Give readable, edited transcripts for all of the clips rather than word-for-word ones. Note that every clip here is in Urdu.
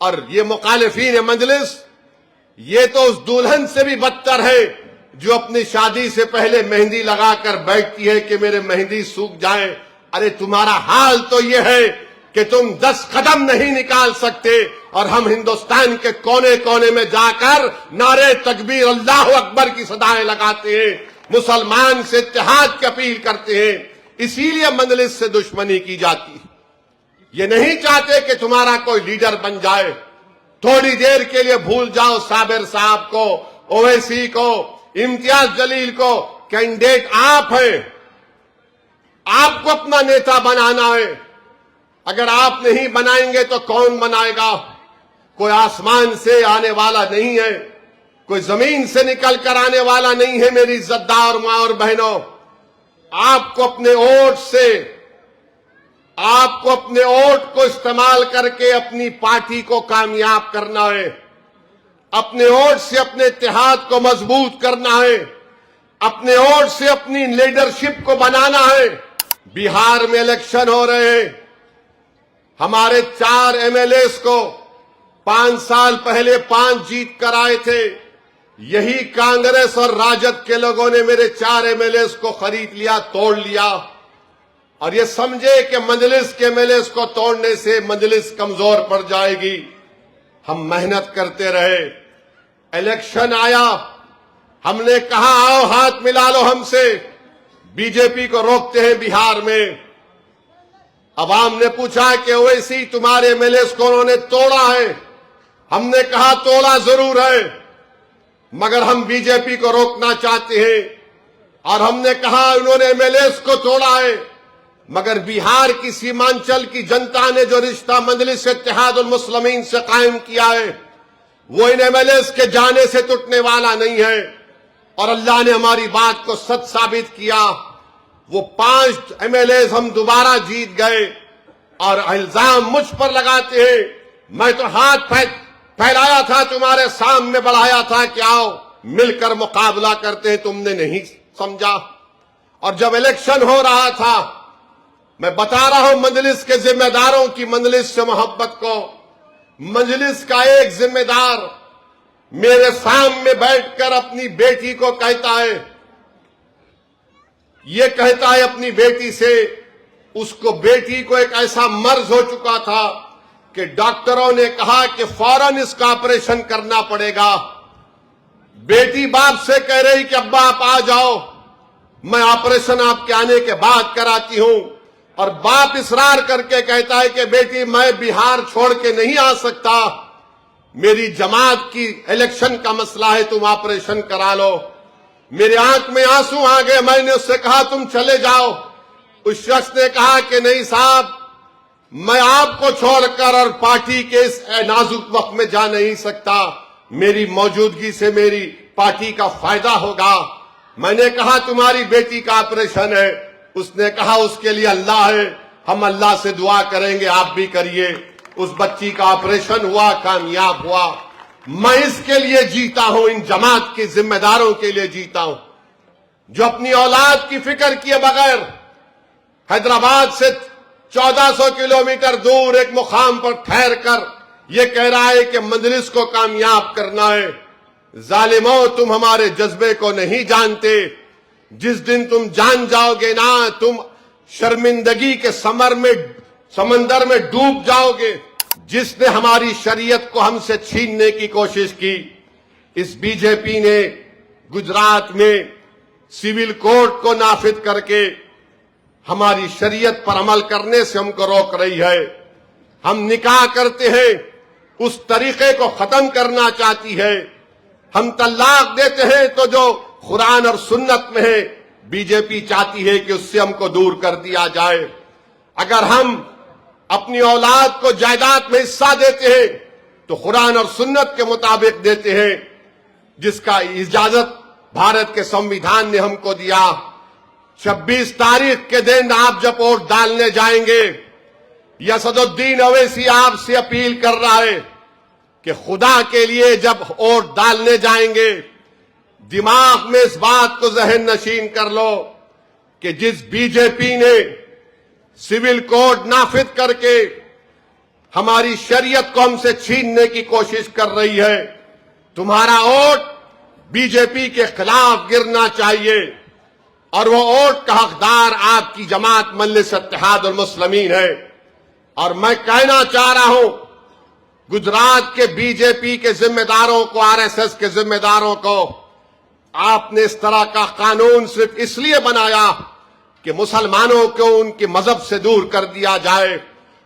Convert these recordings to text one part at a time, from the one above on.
اور یہ مخالفین مجلس یہ تو اس دلہن سے بھی بدتر ہے جو اپنی شادی سے پہلے مہندی لگا کر بیٹھتی ہے کہ میرے مہندی سوکھ جائے. ارے تمہارا حال تو یہ ہے کہ تم 10 قدم نہیں نکال سکتے اور ہم ہندوستان کے کونے کونے میں جا کر نعرے تکبیر اللہ اکبر کی صدائیں لگاتے ہیں, مسلمان سے اتحاد کی اپیل کرتے ہیں. اسی لیے مجلس سے دشمنی کی جاتی. یہ نہیں چاہتے کہ تمہارا کوئی لیڈر بن جائے. تھوڑی دیر کے لیے بھول جاؤ صابر صاحب کو, اویسی کو, امتیاز جلیل کو. کینڈیڈیٹ آپ ہیں, آپ کو اپنا نیتا بنانا ہے. اگر آپ نہیں بنائیں گے تو کون بنائے گا؟ کوئی آسمان سے آنے والا نہیں ہے, کوئی زمین سے نکل کر آنے والا نہیں ہے. میری عزتدار ماں اور بہنوں, آپ کو اپنے ووٹ سے, آپ کو اپنے ووٹ کو استعمال کر کے اپنی پارٹی کو کامیاب کرنا ہے. اپنے ووٹ سے اپنے اتحاد کو مضبوط کرنا ہے. اپنے ووٹ سے اپنی لیڈرشپ کو بنانا ہے. بہار میں الیکشن ہو رہے ہیں. ہمارے 4 MLAs کو 5 سال پہلے 5 جیت کر آئے تھے. یہی کانگریس اور راجد کے لوگوں نے میرے 4 MLAs کو خرید لیا, توڑ لیا, اور یہ سمجھے کہ مجلس کے MLAs کو توڑنے سے مجلس کمزور پڑ جائے گی. ہم محنت کرتے رہے. الیکشن آیا, ہم نے کہا آؤ ہاتھ ملا لو ہم سے. بی جے پی کو روکتے ہیں بہار میں. عوام نے پوچھا کہ اویسی تمہارے MLAs کو انہوں نے توڑا ہے. ہم نے کہا توڑا ضرور ہے, مگر ہم بی جے پی کو روکنا چاہتے ہیں. اور ہم نے کہا انہوں نے MLAs کو توڑا ہے, مگر بہار کی سیمانچل کی جنتا نے جو رشتہ مجلس اتحاد المسلمین سے قائم کیا ہے وہ ان MLAs کے جانے سے ٹوٹنے والا نہیں ہے. اور اللہ نے ہماری بات کو سچ ثابت کیا. وہ 5 MLAs ہم دوبارہ جیت گئے اور الزام مجھ پر لگاتے ہیں. میں تو ہاتھ پھیلایا تھا, تمہارے سامنے بڑھایا تھا کہ آؤ مل کر مقابلہ کرتے ہیں, تم نے نہیں سمجھا. اور جب الیکشن ہو رہا تھا, میں بتا رہا ہوں مجلس کے ذمہ داروں کی مجلس سے محبت کو. مجلس کا ایک ذمہ دار میرے سامنے بیٹھ کر اپنی بیٹی کو کہتا ہے, یہ کہتا ہے اپنی بیٹی سے, اس کو بیٹی کو ایک ایسا مرض ہو چکا تھا کہ ڈاکٹروں نے کہا کہ فوراً اس کا آپریشن کرنا پڑے گا. بیٹی باپ سے کہہ رہی کہ ابا آپ آ جاؤ, میں آپریشن آپ کے آنے کے بعد کراتی ہوں. اور باپ اصرار کر کے کہتا ہے کہ بیٹی میں بہار چھوڑ کے نہیں آ سکتا, میری جماعت کی الیکشن کا مسئلہ ہے, تم آپریشن کرا لو. میرے آنکھ میں آنسو آ گئے. میں نے اس سے کہا تم چلے جاؤ. اس شخص نے کہا کہ نہیں صاحب, میں آپ کو چھوڑ کر اور پارٹی کے اس نازک وقت میں جا نہیں سکتا, میری موجودگی سے میری پارٹی کا فائدہ ہوگا. میں نے کہا تمہاری بیٹی کا آپریشن ہے. اس نے کہا اس کے لیے اللہ ہے, ہم اللہ سے دعا کریں گے, آپ بھی کریے. اس بچی کا آپریشن ہوا, کامیاب ہوا. میں اس کے لیے جیتا ہوں, ان جماعت کے ذمہ داروں کے لیے جیتا ہوں جو اپنی اولاد کی فکر کیے بغیر حیدرآباد سے 1400 کلومیٹر دور ایک مقام پر ٹھہر کر یہ کہہ رہا ہے کہ مجلس کو کامیاب کرنا ہے. ظالموں, تم ہمارے جذبے کو نہیں جانتے. جس دن تم جان جاؤ گے نا, تم شرمندگی کے سمندر میں ڈوب جاؤ گے. جس نے ہماری شریعت کو ہم سے چھیننے کی کوشش کی, اس بی جے پی نے گجرات میں سول کوڈ کو نافذ کر کے ہماری شریعت پر عمل کرنے سے ہم کو روک رہی ہے. ہم نکاح کرتے ہیں, اس طریقے کو ختم کرنا چاہتی ہے. ہم طلاق دیتے ہیں تو جو قرآن اور سنت میں ہے, بی جے پی چاہتی ہے کہ اس سے ہم کو دور کر دیا جائے. اگر ہم اپنی اولاد کو جائیداد میں حصہ دیتے ہیں تو قرآن اور سنت کے مطابق دیتے ہیں, جس کا اجازت بھارت کے سنویدھان نے ہم کو دیا. 26 تاریخ کے دن آپ جب ووٹ ڈالنے جائیں گے, اسد الدین اویسی آپ سے اپیل کر رہا ہے کہ خدا کے لیے جب ووٹ ڈالنے جائیں گے دماغ میں اس بات کو ذہن نشین کر لو کہ جس بی جے پی نے سول کوڈ نافذ کر کے ہماری شریعت کو ہم سے چھیننے کی کوشش کر رہی ہے. تمہارا ووٹ بی جے پی کے خلاف گرنا چاہیے اور وہ ووٹ کا حقدار آپ کی جماعت مجلس اتحاد المسلمین ہے. اور میں کہنا چاہ رہا ہوں گجرات کے بی جے پی کے ذمہ داروں کو, آر ایس ایس کے ذمہ داروں کو, آپ نے اس طرح کا قانون صرف اس لیے بنایا کہ مسلمانوں کو ان کے مذہب سے دور کر دیا جائے.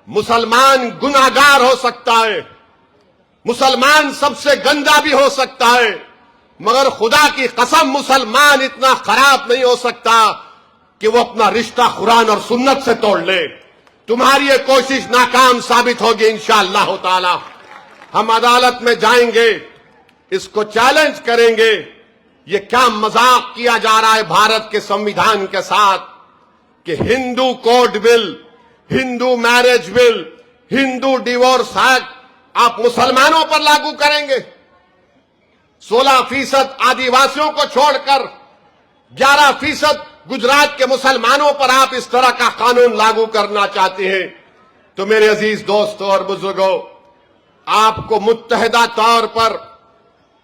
مسلمان گناہگار ہو سکتا ہے, مسلمان سب سے گندا بھی ہو سکتا ہے, مگر خدا کی قسم مسلمان اتنا خراب نہیں ہو سکتا کہ وہ اپنا رشتہ قرآن اور سنت سے توڑ لے. تمہاری یہ کوشش ناکام ثابت ہوگی انشاءاللہ تعالی. ہم عدالت میں جائیں گے, اس کو چیلنج کریں گے. یہ کیا مذاق کیا جا رہا ہے بھارت کے سمویدھان کے ساتھ کہ ہندو کوڈ بل, ہندو میرج بل, ہندو ڈیورس ایکٹ آپ مسلمانوں پر لاگو کریں گے. 16% آدیواسیوں کو چھوڑ کر 11% گجرات کے مسلمانوں پر آپ اس طرح کا قانون لاگو کرنا چاہتے ہیں. تو میرے عزیز دوستوں اور بزرگوں, آپ کو متحدہ طور پر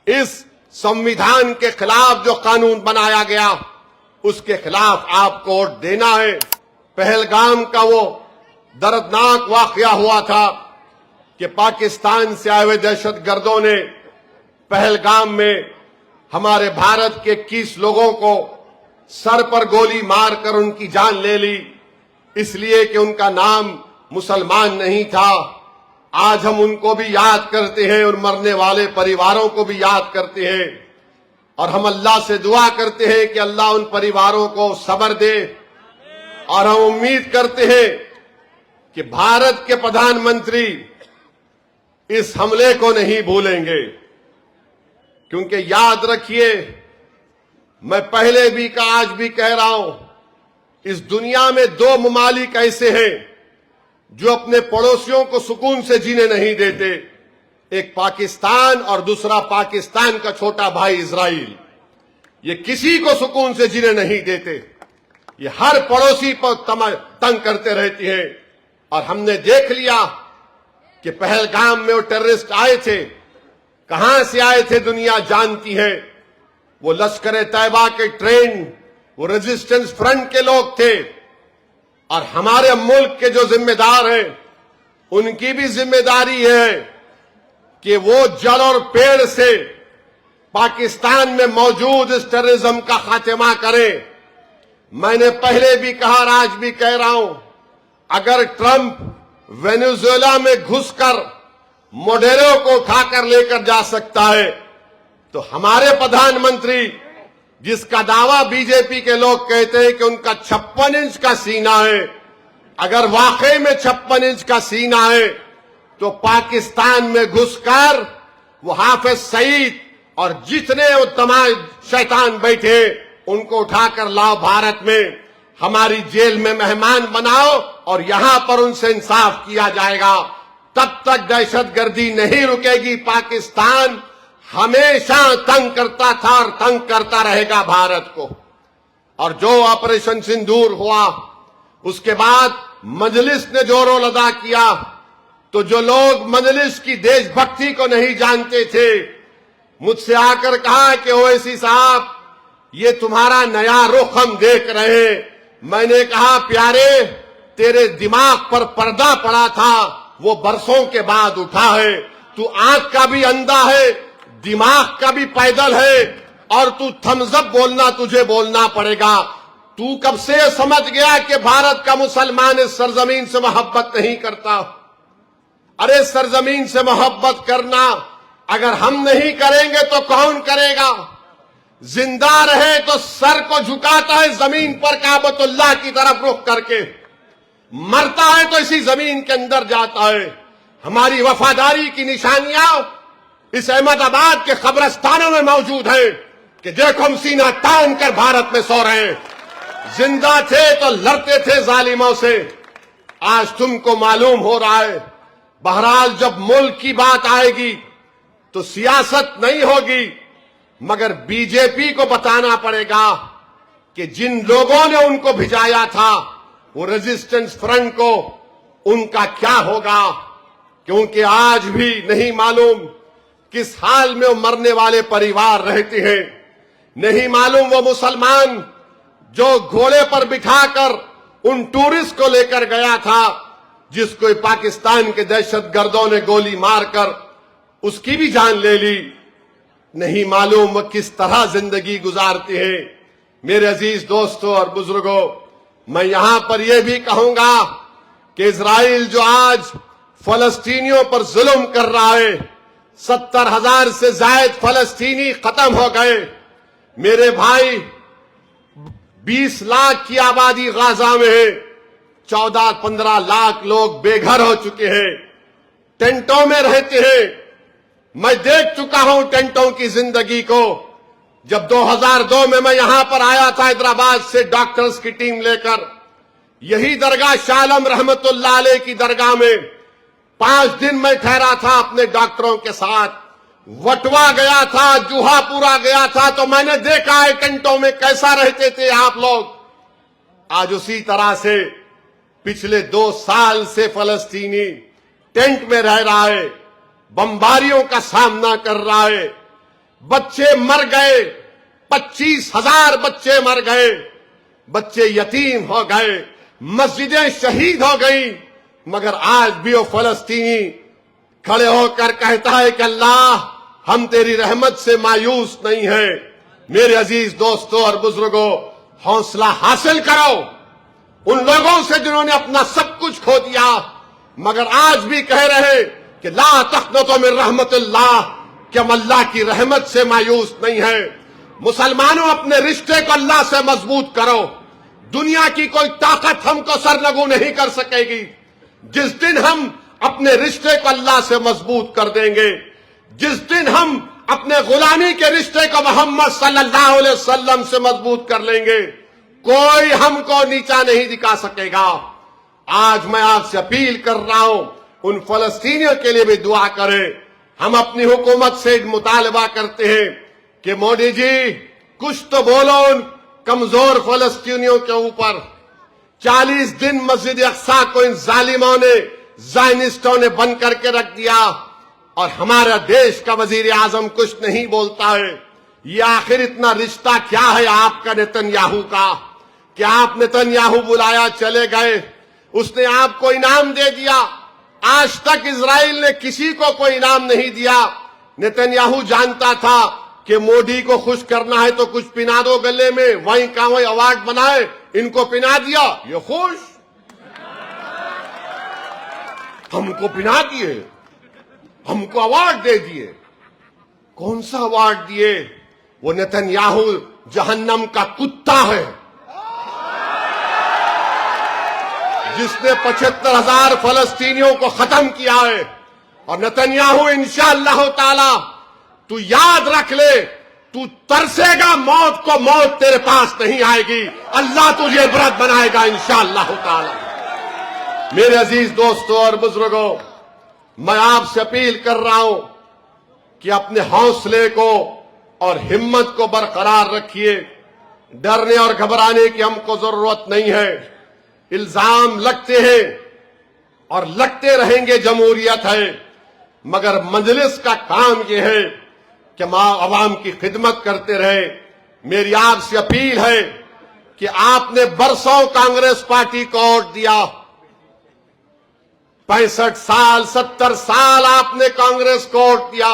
اس سمویدھان کے خلاف جو قانون بنایا گیا اس کے خلاف آپ کو ووٹ دینا ہے. پہلگام کا وہ دردناک واقعہ ہوا تھا کہ پاکستان سے آئے ہوئے دہشت گردوں نے پہلگام میں ہمارے بھارت کے 21 لوگوں کو سر پر گولی مار کر ان کی جان لے لی, اس لیے کہ ان کا نام مسلمان نہیں تھا. آج ہم ان کو بھی یاد کرتے ہیں اور مرنے والے پریواروں کو بھی یاد کرتے ہیں, اور ہم اللہ سے دعا کرتے ہیں کہ اللہ ان پریواروں کو صبر دے. اور ہم امید کرتے ہیں کہ بھارت کے پردھان منتری اس حملے کو نہیں بھولیں گے, کیونکہ یاد رکھیے, میں پہلے بھی کہا آج بھی کہہ رہا ہوں, اس دنیا میں 2 ممالک ایسے ہیں جو اپنے پڑوسیوں کو سکون سے جینے نہیں دیتے. ایک پاکستان اور دوسرا پاکستان کا چھوٹا بھائی اسرائیل. یہ کسی کو سکون سے جینے نہیں دیتے, یہ ہر پڑوسی پر تنگ کرتے رہتی ہیں. اور ہم نے دیکھ لیا کہ پہلگام میں وہ ٹیررسٹ آئے تھے, کہاں سے آئے تھے دنیا جانتی ہے. وہ لشکر طیبہ کے ٹرین, وہ ریزسٹنس فرنٹ کے لوگ تھے. اور ہمارے ملک کے جو ذمہ دار ہیں ان کی بھی ذمہ داری ہے کہ وہ جڑ اور پیڑ سے پاکستان میں موجود اس ٹیررزم کا خاتمہ کریں. میں نے پہلے بھی کہا اور آج بھی کہہ رہا ہوں, اگر ٹرمپ وینیزویلا میں گھس کر موڈیرو کو اٹھا کر لے کر جا سکتا ہے تو ہمارے پردھان منتری, جس کا دعویٰ بی جے پی کے لوگ کہتے ہیں کہ ان کا 56 انچ کا سینہ ہے, اگر واقعی میں 56 انچ کا سینہ ہے تو پاکستان میں گھس کر وہ حافظ سعید اور جتنے وہ تمام شیطان بیٹھے ان کو اٹھا کر لاؤ بھارت میں, ہماری جیل میں مہمان بناؤ اور یہاں پر ان سے انصاف کیا جائے گا. تب تک دہشت گردی نہیں رکے گی. پاکستان ہمیشہ تنگ کرتا تھا اور تنگ کرتا رہے گا بھارت کو. اور جو آپریشن سندور ہوا اس کے بعد مجلس نے جو رول ادا کیا, تو جو لوگ مجلس کی دیش بھکتی کو نہیں جانتے تھے مجھ سے آ کر کہا کہ اویسی صاحب یہ تمہارا نیا رخ ہم دیکھ رہے ہیں. میں نے کہا پیارے, تیرے دماغ پر پردہ پڑا تھا وہ برسوں کے بعد اٹھا ہے. تو آنکھ کا بھی اندھا ہے, دماغ کا بھی پیدل ہے, اور تو تھمز اپ بولنا تجھے بولنا پڑے گا. تو کب سے سمجھ گیا کہ بھارت کا مسلمان اس سرزمین سے محبت نہیں کرتا؟ ارے سرزمین سے محبت کرنا اگر ہم نہیں کریں گے تو کون کرے گا؟ زندہ رہے تو سر کو جھکاتا ہے زمین پر کعبۃ اللہ کی طرف رخ کر کے, مرتا ہے تو اسی زمین کے اندر جاتا ہے. ہماری وفاداری کی نشانیاں اس احمد آباد کے قبرستانوں میں موجود ہیں کہ دیکھو ہم سینہ تان کر بھارت میں سو رہے ہیں. زندہ تھے تو لڑتے تھے ظالموں سے, آج تم کو معلوم ہو رہا ہے. بہرحال جب ملک کی بات آئے گی تو سیاست نہیں ہوگی, مگر بی جے پی کو بتانا پڑے گا کہ جن لوگوں نے ان کو بھجایا تھا وہ ریزسٹنس فرنٹ کو, ان کا کیا ہوگا. کیونکہ آج بھی نہیں معلوم کس حال میں وہ مرنے والے پریوار رہتے ہیں، نہیں معلوم وہ مسلمان جو گھوڑے پر بٹھا کر ان ٹورسٹ کو لے کر گیا تھا جس کو پاکستان کے دہشت گردوں نے گولی مار کر اس کی بھی جان لے لی، نہیں معلوم وہ کس طرح زندگی گزارتے ہیں۔ میرے عزیز دوستوں اور بزرگوں، میں یہاں پر یہ بھی کہوں گا کہ اسرائیل جو آج فلسطینیوں پر ظلم کر رہا ہے، 70,000 سے زائد فلسطینی ختم ہو گئے۔ میرے بھائی، 20 لاکھ کی آبادی غزہ میں ہے، 14-15 لاکھ لوگ بے گھر ہو چکے ہیں، ٹینٹوں میں رہتے ہیں۔ میں دیکھ چکا ہوں ٹینٹوں کی زندگی کو۔ جب 2002 میں یہاں پر آیا تھا حیدرآباد سے ڈاکٹرز کی ٹیم لے کر، یہی درگاہ شاہ عالم رحمت اللہ علیہ کی درگاہ میں 5 دن میں ٹھہرا تھا اپنے ڈاکٹروں کے ساتھ۔ وٹوا گیا تھا، جوہا پورا گیا تھا، تو میں نے دیکھا ہے ٹینٹوں میں کیسا رہتے تھے آپ لوگ۔ آج اسی طرح سے پچھلے 2 سال سے فلسطینی ٹینٹ میں رہ رہا ہے، بمباریوں کا سامنا کر رہا ہے، بچے مر گئے، 25,000 بچے مر گئے، بچے یتیم ہو گئے، مسجدیں شہید ہو گئیں، مگر آج بھی وہ فلسطینی کھڑے ہو کر کہتا ہے کہ اللہ ہم تیری رحمت سے مایوس نہیں ہیں۔ میرے عزیز دوستوں اور بزرگوں، حوصلہ حاصل کرو ان لوگوں سے جنہوں نے اپنا سب کچھ کھو دیا، مگر آج بھی کہہ رہے کہ لا تقنطوا من رحمت اللہ، کہ ہم اللہ کی رحمت سے مایوس نہیں ہیں۔ مسلمانوں، اپنے رشتے کو اللہ سے مضبوط کرو، دنیا کی کوئی طاقت ہم کو سرنگو نہیں کر سکے گی۔ جس دن ہم اپنے رشتے کو اللہ سے مضبوط کر دیں گے، جس دن ہم اپنے غلامی کے رشتے کو محمد صلی اللہ علیہ وسلم سے مضبوط کر لیں گے، کوئی ہم کو نیچا نہیں دکھا سکے گا۔ آج میں آپ سے اپیل کر رہا ہوں، ان فلسطینیوں کے لیے بھی دعا کریں۔ ہم اپنی حکومت سے مطالبہ کرتے ہیں کہ مودی جی کچھ تو بولو ان کمزور فلسطینیوں کے اوپر۔ 40 دن مسجد اقصی کو ان ظالموں نے، زائنسٹوں نے بند کر کے رکھ دیا، اور ہمارا دیش کا وزیر اعظم کچھ نہیں بولتا ہے۔ یہ آخر اتنا رشتہ کیا ہے آپ کا نیتن یاہو کا کہ آپ نیتن یاہو بلایا چلے گئے، اس نے آپ کو انعام دے دیا۔ آج تک اسرائیل نے کسی کو کوئی انعام نہیں دیا۔ نیتن یاہو جانتا تھا کہ مودی کو خوش کرنا ہے تو کچھ پنا دو گلے میں، وہیں کا وہیں ایوارڈ بنائے، ان کو پنا دیا، یہ خوش، ہم کو پنا دیے، ہم کو ایوارڈ دے دیے۔ کون سا ایوارڈ دیے؟ وہ نیتن یاہو جہنم کا کتا ہے جس نے 75,000 فلسطینیوں کو ختم کیا ہے۔ اور نیتن یاہو انشاءاللہ تعالی تو یاد رکھ لے، تو ترسے گا موت کو، موت تیرے پاس نہیں آئے گی، اللہ تجھے عبرت بنائے گا انشاءاللہ تعالی۔ میرے عزیز دوستوں اور بزرگوں، میں آپ سے اپیل کر رہا ہوں کہ اپنے حوصلے کو اور ہمت کو برقرار رکھیے۔ ڈرنے اور گھبرانے کی ہم کو ضرورت نہیں ہے۔ الزام لگتے ہیں اور لگتے رہیں گے، جمہوریت ہے، مگر مجلس کا کام یہ ہے کہ ہم عوام کی خدمت کرتے رہے۔ میری آپ سے اپیل ہے کہ آپ نے برسوں کانگریس پارٹی کو ووٹ دیا، 65 سال 70 سال آپ نے کانگریس کو ووٹ دیا۔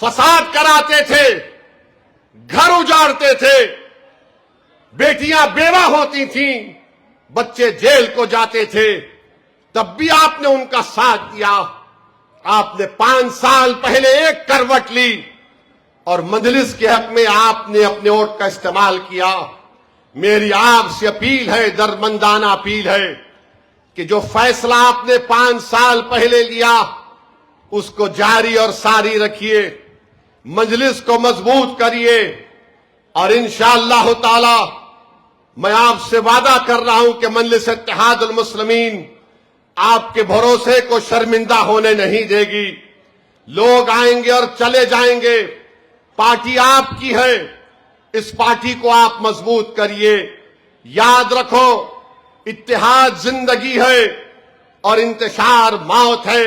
فساد کراتے تھے، گھر اجاڑتے تھے، بیٹیاں بیوہ ہوتی تھیں، بچے جیل کو جاتے تھے، تب بھی آپ نے ان کا ساتھ دیا۔ آپ نے 5 سال پہلے ایک کروٹ لی اور مجلس کے حق میں آپ نے اپنے ووٹ کا استعمال کیا۔ میری آپ سے اپیل ہے، درمندانہ اپیل ہے کہ جو فیصلہ آپ نے 5 سال پہلے لیا اس کو جاری اور ساری رکھیے، مجلس کو مضبوط کریے، اور انشاءاللہ تعالی میں آپ سے وعدہ کر رہا ہوں کہ مجلس اتحاد المسلمین آپ کے بھروسے کو شرمندہ ہونے نہیں دے گی۔ لوگ آئیں گے اور چلے جائیں گے، پارٹی آپ کی ہے، اس پارٹی کو آپ مضبوط کریے۔ یاد رکھو، اتحاد زندگی ہے، اور انتشار موت ہے.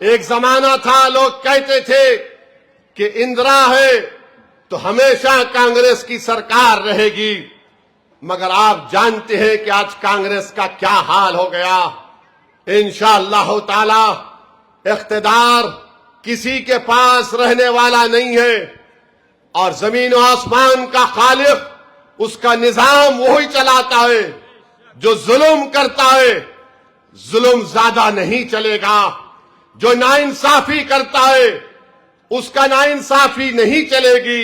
ایک زمانہ تھا لوگ کہتے تھے کہ اندرا ہے تو ہمیشہ کانگریس کی سرکار رہے گی، مگر آپ جانتے ہیں کہ آج کانگریس کا کیا حال ہو گیا. انشاءاللہ تعالی اقتدار کسی کے پاس رہنے والا نہیں ہے، اور زمین و آسمان کا خالق اس کا نظام وہی چلاتا ہے. جو ظلم کرتا ہے ظلم زیادہ نہیں چلے گا، جو ناانصافی کرتا ہے اس کا ناانصافی نہیں چلے گی.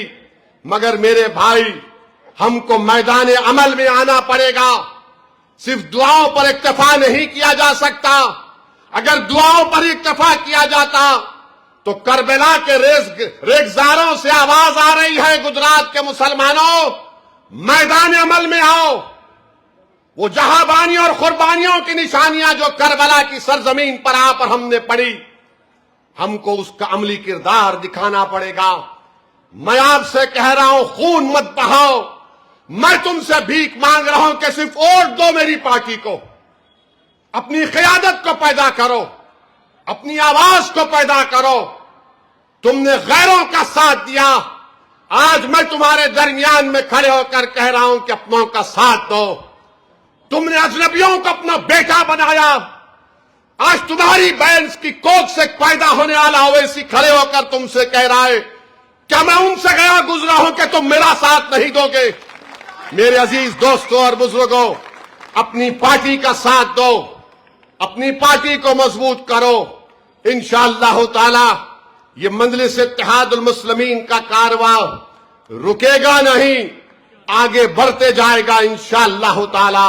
مگر میرے بھائی، ہم کو میدان عمل میں آنا پڑے گا. صرف دعاؤں پر اکتفا نہیں کیا جا سکتا. اگر دعاؤں پر اکتفا کیا جاتا تو کربلا کے ریگزاروں سے آواز آ رہی ہے، گجرات کے مسلمانوں میدان عمل میں آؤ. وہ جہاں اور قربانیوں کی نشانیاں جو کربلا کی سرزمین پر ہم نے پڑھی، ہم کو اس کا عملی کردار دکھانا پڑے گا. میں آپ سے کہہ رہا ہوں، خون مت بہاؤ. میں تم سے بھیک مانگ رہا ہوں کہ صرف ووٹ دو میری پارٹی کو. اپنی قیادت کو پیدا کرو، اپنی آواز کو پیدا کرو. تم نے غیروں کا ساتھ دیا، آج میں تمہارے درمیان میں کھڑے ہو کر کہہ رہا ہوں کہ اپنوں کا ساتھ دو. تم نے اجنبیوں کو اپنا بیٹا بنایا، آج تمہاری بہن کی کوکھ سے پیدا ہونے والا اویسی کھڑے ہو کر تم سے کہہ رہا ہے کیا میں ان سے گیا گزرا ہوں کہ تم میرا ساتھ نہیں دو گے. میرے عزیز دوستوں اور بزرگوں، اپنی پارٹی کا ساتھ دو، اپنی پارٹی کو مضبوط کرو. انشاءاللہ تعالی یہ مجلس اتحاد المسلمین کا کارواں رکے گا نہیں، آگے بڑھتے جائے گا انشاءاللہ تعالی.